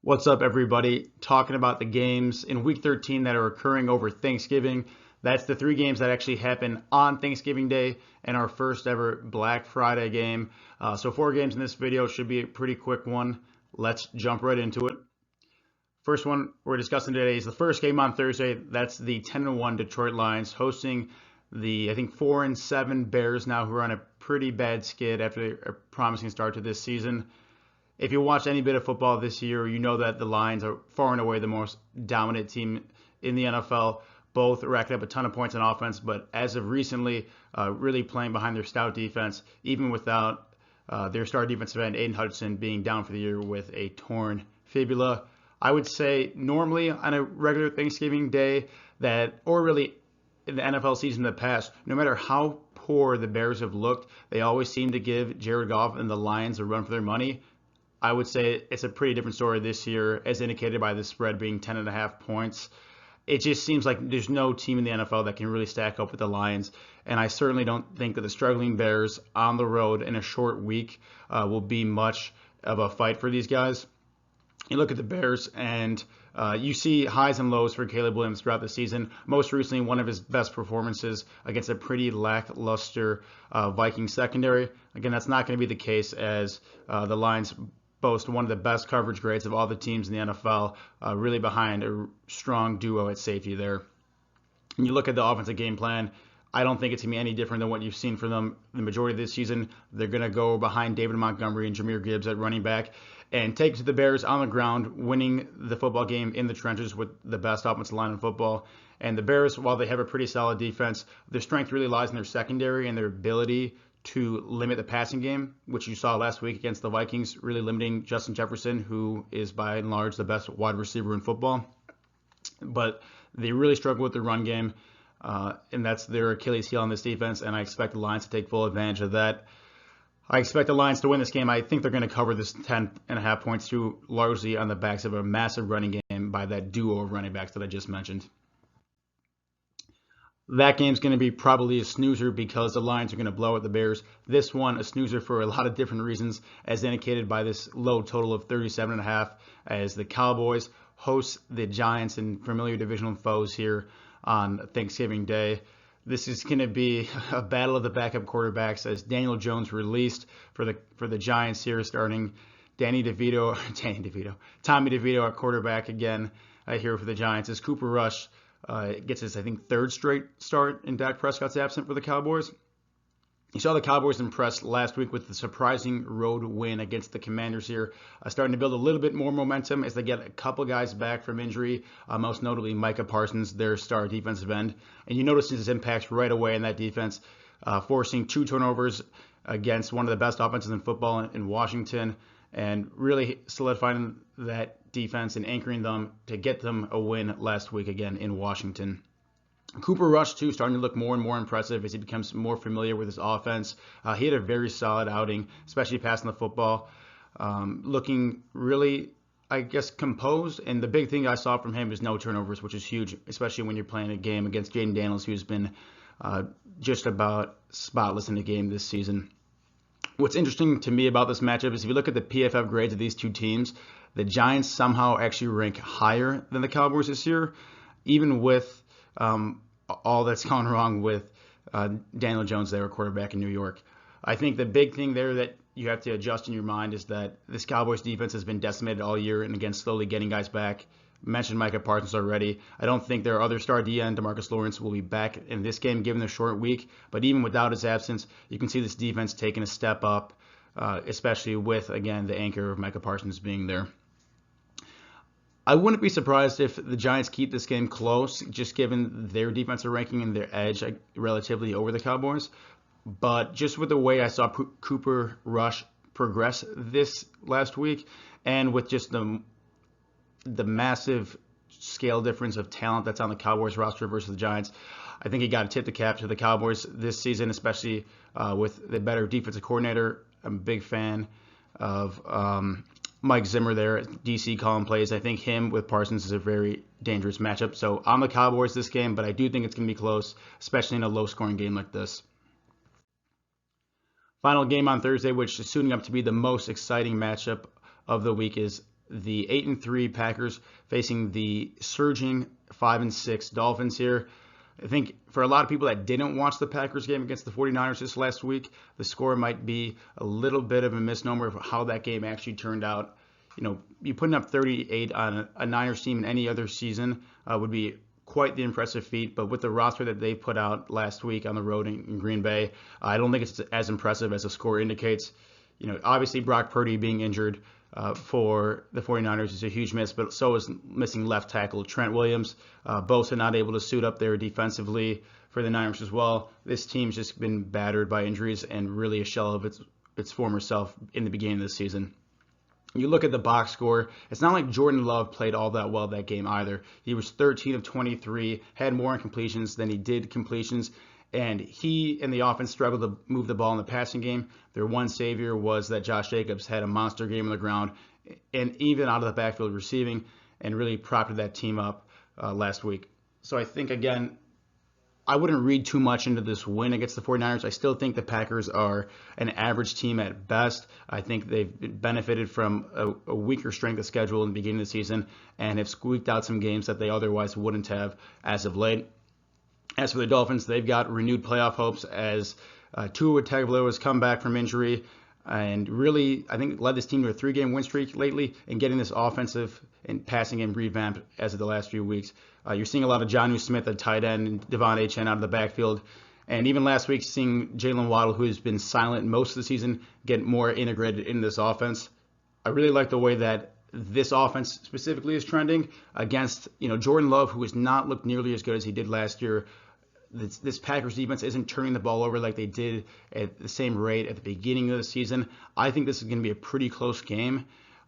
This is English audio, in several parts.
What's up, everybody? Talking about the games in Week 13 that are occurring over Thanksgiving. That's the three games that actually happen on Thanksgiving Day and our first ever Black Friday game. So four games in this video should be a pretty quick one. Let's jump right into it. First one we're discussing today is the first game on Thursday. That's the 10-1 Detroit Lions hosting the, I think, 4-7 Bears now, who are on a pretty bad skid after a promising start to this season. If you watch any bit of football this year, you know that the Lions are far and away the most dominant team in the NFL. Both racking up a ton of points on offense, but as of recently, really playing behind their stout defense, even without their star defensive end, Aiden Hutchinson, being down for the year with a torn fibula. I would say normally on a regular Thanksgiving day or really in the NFL season in the past, no matter how poor the Bears have looked, they always seem to give Jared Goff and the Lions a run for their money. I would say it's a pretty different story this year, as indicated by the spread being 10.5 points. It just seems like there's no team in the NFL that can really stack up with the Lions, and I certainly don't think that the struggling Bears on the road in a short week will be much of a fight for these guys. You look at the Bears, and you see highs and lows for Caleb Williams throughout the season. Most recently, one of his best performances against a pretty lackluster Viking secondary. Again, that's not going to be the case as the Lions boast one of the best coverage grades of all the teams in the NFL, really behind a strong duo at safety there. And you look at the offensive game plan, I don't think it's going to be any different than what you've seen from them the majority of this season. They're going to go behind David Montgomery and Jahmyr Gibbs at running back and take to the Bears on the ground, winning the football game in the trenches with the best offensive line in football. And the Bears, while they have a pretty solid defense, their strength really lies in their secondary and their ability to limit the passing game, which you saw last week against the Vikings, really limiting Justin Jefferson, who is by and large the best wide receiver in football. But they really struggle with the run game, and that's their Achilles heel on this defense, and I expect the Lions to take full advantage of that. I expect the Lions to win this game. I think they're going to cover this 10.5 points too, largely on the backs of a massive running game by that duo of running backs that I just mentioned. That game's going to be probably a snoozer because the Lions are going to blow at the Bears. This one, a snoozer for a lot of different reasons, as indicated by this low total of 37.5, as the Cowboys host the Giants and familiar divisional foes here on Thanksgiving Day. This is going to be a battle of the backup quarterbacks as Daniel Jones released for the Giants here, starting Tommy DeVito at quarterback again here for the Giants, as Cooper Rush gets his, I think, third straight start, and Dak Prescott's absent for the Cowboys. You saw the Cowboys impress last week with the surprising road win against the Commanders here, starting to build a little bit more momentum as they get a couple guys back from injury, most notably Micah Parsons, their star defensive end. And you notice his impacts right away in that defense, forcing 2 turnovers against one of the best offenses in football in Washington, and really solidifying that defense and anchoring them to get them a win last week again in Washington. Cooper Rush, too, starting to look more and more impressive as he becomes more familiar with his offense. He had a very solid outing, especially passing the football, looking really, I guess, composed. And the big thing I saw from him is no turnovers, which is huge, especially when you're playing a game against Jaden Daniels, who's been just about spotless in the game this season. What's interesting to me about this matchup is if you look at the PFF grades of these two teams, the Giants somehow actually rank higher than the Cowboys this year, even with all that's gone wrong with Daniel Jones there, quarterback in New York. I think the big thing there that you have to adjust in your mind is that this Cowboys defense has been decimated all year, and again, slowly getting guys back. Mentioned Micah Parsons already. I don't think their other star DN, DeMarcus Lawrence, will be back in this game given the short week. But even without his absence, you can see this defense taking a step up, especially with, again, the anchor of Micah Parsons being there. I wouldn't be surprised if the Giants keep this game close, just given their defensive ranking and their edge relatively over the Cowboys. But just with the way I saw Cooper Rush progress this last week, and with just the massive scale difference of talent that's on the Cowboys roster versus the Giants, I think you got to tip the cap to the Cowboys this season, especially with the better defensive coordinator. I'm a big fan of Mike Zimmer there at DC calling plays. I think him with Parsons is a very dangerous matchup. So I'm the Cowboys this game, but I do think it's going to be close, especially in a low-scoring game like this. Final game on Thursday, which is suiting up to be the most exciting matchup of the week, is the 8-3 Packers facing the surging 5-6 Dolphins here. I think for a lot of people that didn't watch the Packers game against the 49ers this last week, the score might be a little bit of a misnomer of how that game actually turned out. You know, you putting up 38 on a Niners team in any other season would be quite the impressive feat, but with the roster that they put out last week on the road in Green Bay, I don't think it's as impressive as the score indicates. You know, obviously Brock Purdy being injured for the 49ers is a huge miss, but so is missing left tackle Trent Williams. Bosa not able to suit up there defensively for the Niners as well. This team's just been battered by injuries and really a shell of its former self in the beginning of the season. You look at the box score, it's not like Jordan Love played all that well that game either. He was 13 of 23, had more incompletions than he did completions, and he and the offense struggled to move the ball in the passing game. Their one savior was that Josh Jacobs had a monster game on the ground and even out of the backfield receiving, and really propped that team up last week. So I think, again, I wouldn't read too much into this win against the 49ers. I still think the Packers are an average team at best. I think they've benefited from a weaker strength of schedule in the beginning of the season and have squeaked out some games that they otherwise wouldn't have as of late. As for the Dolphins, they've got renewed playoff hopes as Tua Tagovailoa has come back from injury and really, I think, led this team to a 3-game win streak lately and getting this offensive and passing game revamped as of the last few weeks. You're seeing a lot of Jonnu Smith at tight end and Devon Achane out of the backfield. And even last week, seeing Jalen Waddle, who has been silent most of the season, get more integrated in this offense. I really like the way that this offense specifically is trending against, Jordan Love, who has not looked nearly as good as he did last year. This Packers defense isn't turning the ball over like they did at the same rate at the beginning of the season. I think this is going to be a pretty close game.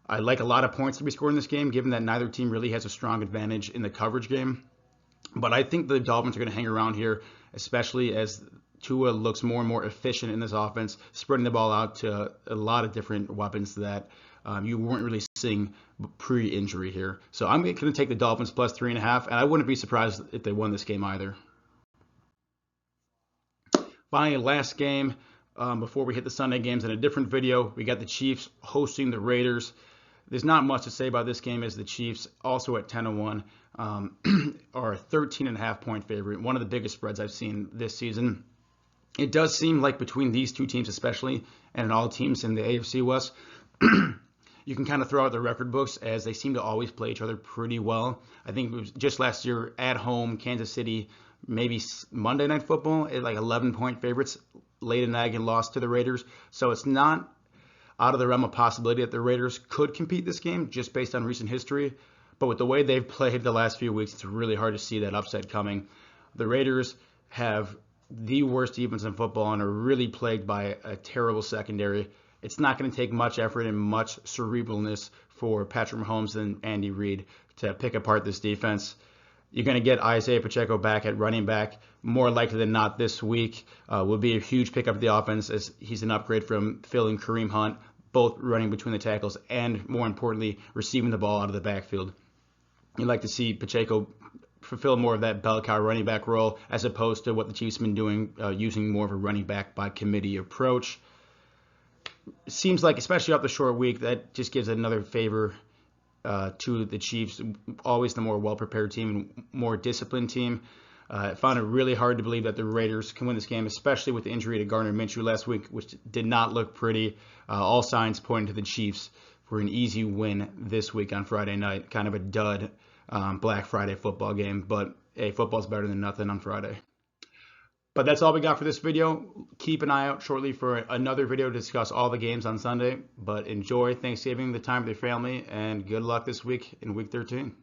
I like a lot of points to be scored in this game, given that neither team really has a strong advantage in the coverage game. But I think the Dolphins are going to hang around here, especially as Tua looks more and more efficient in this offense, spreading the ball out to a lot of different weapons that you weren't really seeing pre-injury here. So I'm going to take the Dolphins plus 3.5, and I wouldn't be surprised if they won this game either. Finally, last game before we hit the Sunday games in a different video, we got the Chiefs hosting the Raiders. There's not much to say about this game as the Chiefs, also at 10-1, are a 13.5-point favorite, one of the biggest spreads I've seen this season. It does seem like between these two teams especially, and all teams in the AFC West, you can kind of throw out the record books as they seem to always play each other pretty well. I think it was just last year at home, Kansas City, maybe Monday Night Football, at like 11-point favorites, laid a nag and lost to the Raiders. So it's not out of the realm of possibility that the Raiders could compete this game just based on recent history. But with the way they've played the last few weeks, it's really hard to see that upset coming. The Raiders have the worst defense in football and are really plagued by a terrible secondary. It's not going to take much effort and much cerebralness for Patrick Mahomes and Andy Reid to pick apart this defense. You're going to get Isaiah Pacheco back at running back, more likely than not this week. Will be a huge pickup for the offense as he's an upgrade from Phil and Kareem Hunt, both running between the tackles and, more importantly, receiving the ball out of the backfield. You'd like to see Pacheco fulfill more of that bell cow running back role as opposed to what the Chiefs have been doing, using more of a running back by committee approach. It seems like, especially off the short week, that just gives another favor to the Chiefs, always the more well-prepared team and more disciplined team. I found it really hard to believe that the Raiders can win this game, especially with the injury to Gardner Minshew last week, which did not look pretty. All signs pointing to the Chiefs for an easy win this week on Friday night. Kind of a dud Black Friday football game, but hey, football's better than nothing on Friday. But that's all we got for this video. Keep an eye out shortly for another video to discuss all the games on Sunday. But enjoy Thanksgiving, the time with your family, and good luck this week in Week 13.